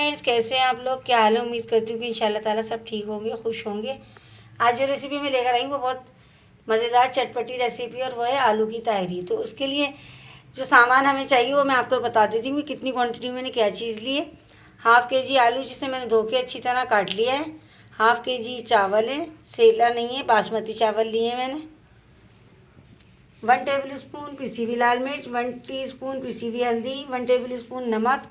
Friends, कैसे हैं आप लोग? क्या हाल है? उम्मीद करती हूँ कि इंशाल्लाह ताला सब ठीक होंगे, खुश होंगे। आज जो रेसिपी मैं लेकर आई हूँ वो बहुत मज़ेदार चटपटी रेसिपी और वो है आलू की ताहरी। तो उसके लिए जो सामान हमें चाहिए वो मैं आपको बता देती हूँ कि कितनी क्वांटिटी मैंने क्या चीज़ ली है। हाफ़ के जी आलू जिसे मैंने धो के अच्छी तरह काट लिया है। हाफ़ के जी चावल है, सेला नहीं है, बासमती चावल लिए हैं मैंने। 1 टेबल स्पून पिसी हुई लाल मिर्च, 1 टीस्पून पिसी हुई हल्दी, 1 टेबल स्पून नमक,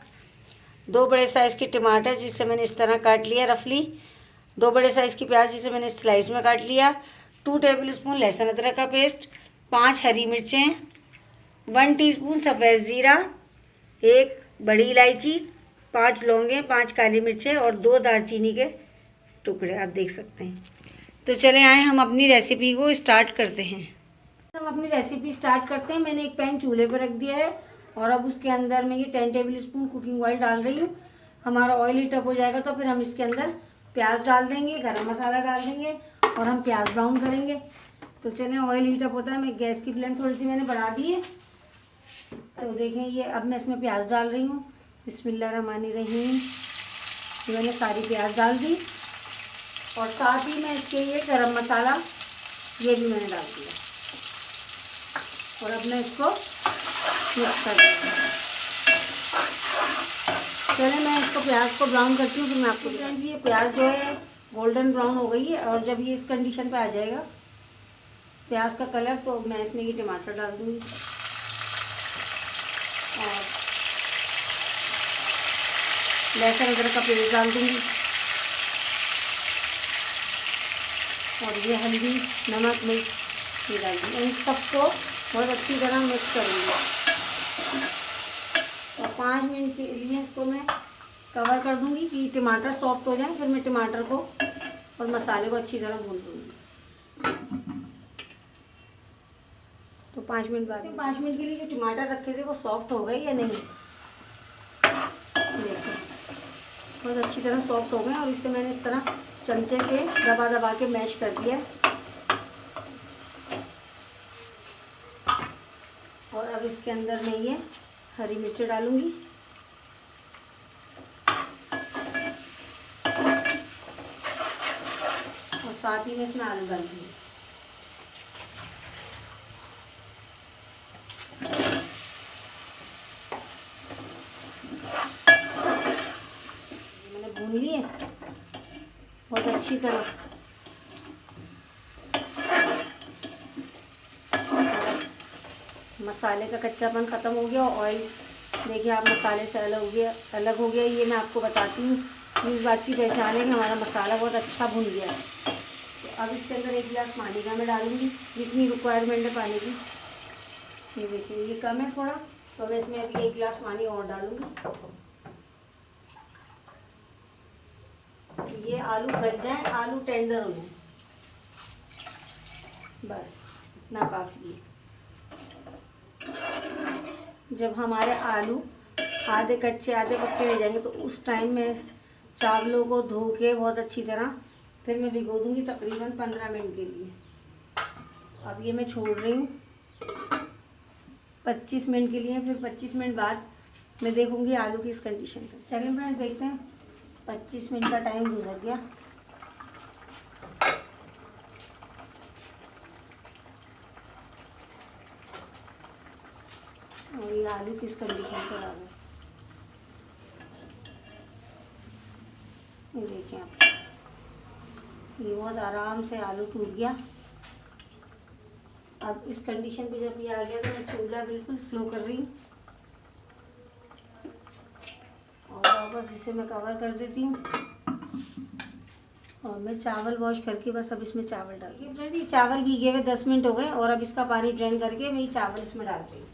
2 बड़े साइज़ के टमाटर जिसे मैंने इस तरह काट लिया रफली, 2 बड़े साइज़ की प्याज जिसे मैंने स्लाइस में काट लिया, 2 टेबल स्पून लहसुन अदरक का पेस्ट, 5 हरी मिर्चें, 1 टीस्पून सफ़ेद ज़ीरा, 1 बड़ी इलायची, 5 लौंगे, 5 काली मिर्चें और 2 दालचीनी के टुकड़े आप देख सकते हैं। तो चले आए हम अपनी रेसिपी को स्टार्ट करते हैं। हम अपनी रेसिपी स्टार्ट करते हैं। मैंने एक पैन चूल्हे पर रख दिया है और अब उसके अंदर मैं ये 10 टेबल स्पून कुकिंग ऑयल डाल रही हूँ। हमारा ऑयल हीट अप हो जाएगा तो फिर हम इसके अंदर प्याज डाल देंगे, गरम मसाला डाल देंगे और हम प्याज ब्राउन करेंगे। तो चलें, ऑयल हीट अप होता है। मैं गैस की फ्लेम थोड़ी सी मैंने बढ़ा दी है। तो देखें, ये अब मैं इसमें प्याज डाल रही हूँ। बिस्मिल्लाहिर्रहमानिर्रहीम। ये मैंने सारी प्याज डाल दी और साथ ही मैं इसके लिए गरम मसाला ये भी मैंने डाल दिया और अब मैं इसको मिक्स कर दूँगी। चलिए, मैं इसको प्याज को ब्राउन करती हूँ, फिर मैं आपको बताऊँगी। ये प्याज जो है गोल्डन ब्राउन हो गई है और जब ये इस कंडीशन पे आ जाएगा प्याज का कलर, तो मैं इसमें ये टमाटर डाल दूँगी और लहसुन अदरक का पेस्ट डाल दूँगी और ये हल्दी, नमक, मिर्च ये डाल दूँगी। इन सबको बहुत अच्छी तरह मिक्स करूँगी और 5 मिनट के लिए इसको मैं कवर कर दूँगी कि टमाटर सॉफ्ट हो जाए। फिर मैं टमाटर को और मसाले को अच्छी तरह भून दूँगी। तो 5 मिनट बाद 5 मिनट के लिए जो टमाटर रखे थे वो सॉफ्ट हो गए या नहीं, देखो बहुत अच्छी तरह सॉफ्ट हो गए और इसे मैंने इस तरह चमचे से दबा दबा के मैश कर दिया और अब इसके अंदर मैं ये हरी मिर्च डालूंगी और साथ ही में इसमें आलू डालूंगी। मैंने भून लिए बहुत अच्छी तरह। मसाले का कच्चापन ख़त्म हो गया। ऑयल देखिए आप, मसाले से अलग हो गया। ये मैं आपको बताती हूँ इस बात की पहचान है कि हमारा मसाला बहुत अच्छा भुन गया है। तो अब इसके अंदर 1 गिलास पानी का मैं डालूँगी, जितनी रिक्वायरमेंट है पानी की। ये देखिए ये कम है थोड़ा, तो मैं इसमें अभी 1 गिलास पानी और डालूँगी। ये आलू गल जाए, आलू टेंडर हो जाए, बस इतना काफ़ी है। जब हमारे आलू आधे कच्चे आधे पक्के रह जाएंगे तो उस टाइम में चावलों को धो के बहुत अच्छी तरह फिर मैं भिगो दूंगी तकरीबन 15 मिनट के लिए। अब ये मैं छोड़ रही हूँ 25 मिनट के लिए। फिर 25 मिनट बाद मैं देखूंगी आलू की इस कंडीशन पर। चलिए फ्रेंड्स, देखते हैं। 25 मिनट का टाइम गुजर गया और ये आलू किस कंडीशन पर आ गए, ये देखें आप। ये बहुत आराम से आलू टूट गया। अब इस कंडीशन पे जब ये आ गया तो मैं चूल्हा बिल्कुल स्लो कर रही हूँ और वापस इसे मैं कवर कर देती हूँ और मैं चावल वॉश करके बस अब इसमें चावल डाल दिए। फ्रेंड, ये चावल भीगे हुए 10 मिनट हो गए और अब इसका पानी ड्रेन करके मैं ये चावल इसमें डाल रही हूँ।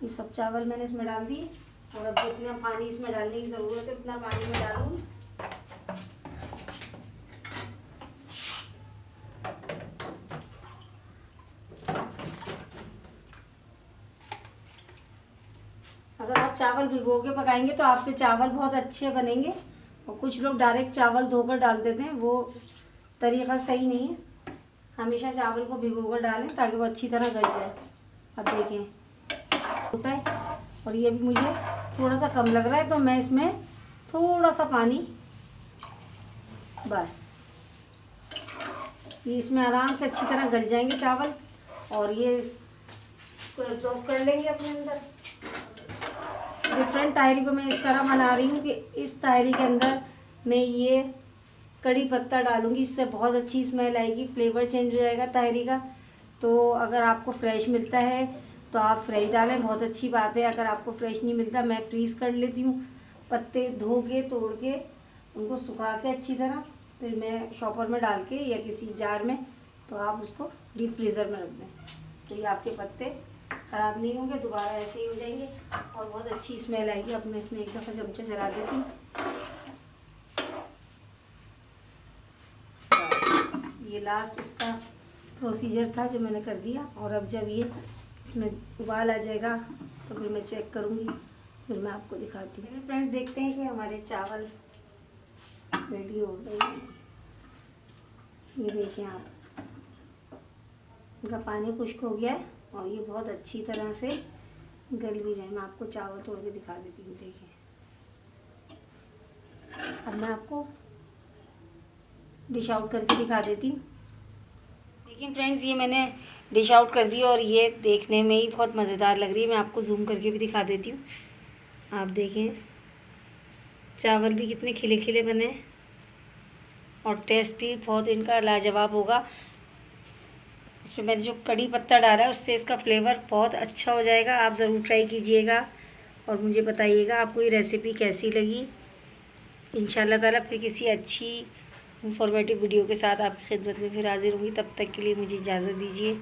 ये सब चावल मैंने इसमें डाल दिए और अब जितना पानी इसमें डालने की ज़रूरत है उतना पानी में डालूँ। अगर आप चावल भिगो के पकाएंगे तो आपके चावल बहुत अच्छे बनेंगे और कुछ लोग डायरेक्ट चावल धोकर डाल देते हैं, वो तरीका सही नहीं है। हमेशा चावल को भिगोकर डालें ताकि वो अच्छी तरह गल जाए। अब देखें होता है, और ये भी मुझे थोड़ा सा कम लग रहा है तो मैं इसमें थोड़ा सा पानी, बस ये इसमें आराम से अच्छी तरह गल जाएंगे चावल और ये इसको एब्जॉर्ब कर लेंगे अपने अंदर। डिफरेंट तायरी को मैं इस तरह बना रही हूँ कि इस तायरी के अंदर मैं ये कड़ी पत्ता डालूंगी, इससे बहुत अच्छी स्मेल आएगी, फ्लेवर चेंज हो जाएगा तायरी का। तो अगर आपको फ्रेश मिलता है तो आप फ्रेश डालें, बहुत अच्छी बात है। अगर आपको फ्रेश नहीं मिलता, मैं फ्रीज़ कर लेती हूँ, पत्ते धो के तोड़ के उनको सुखा के अच्छी तरह, फिर मैं शॉपर में डाल के या किसी जार में, तो आप उसको डीप फ्रीज़र में रख दें, तो ये आपके पत्ते ख़राब नहीं होंगे, दोबारा ऐसे ही हो जाएंगे और बहुत अच्छी स्मेल आएगी। अब मैं इसमें एक दफ़ा चमचा चला देती हूँ। ये लास्ट इसका प्रोसीजर था जो मैंने कर दिया। और अब जब ये इसमें उबाल आ जाएगा तो फिर मैं चेक करूँगी, फिर मैं आपको दिखाती हूँ। फ्रेंड्स देखते हैं कि हमारे चावल रेडी हो गए हैं। ये देखें आप, इनका पानी खुश्क हो गया है और ये बहुत अच्छी तरह से गल भी गए। मैं आपको चावल तोड़ के दिखा देती हूँ। देखिए अब मैं आपको डिश आउट करके दिखा देती हूँ। लेकिन फ्रेंड्स ये मैंने डिश आउट कर दी और ये देखने में ही बहुत मज़ेदार लग रही है। मैं आपको जूम करके भी दिखा देती हूँ। आप देखें चावल भी कितने खिले खिले बने और टेस्ट भी बहुत इनका लाजवाब होगा। इसमें मैंने जो कड़ी पत्ता डाला है उससे इसका फ्लेवर बहुत अच्छा हो जाएगा। आप ज़रूर ट्राई कीजिएगा और मुझे बताइएगा आपको ये रेसिपी कैसी लगी। इंशाल्लाह ताला फिर किसी अच्छी इंफॉर्मेटिव वीडियो के साथ आपकी खिदमत में फिर हाजिर होंगी। तब तक के लिए मुझे इजाज़त दीजिए।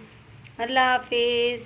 अल्लाह हाफिज़।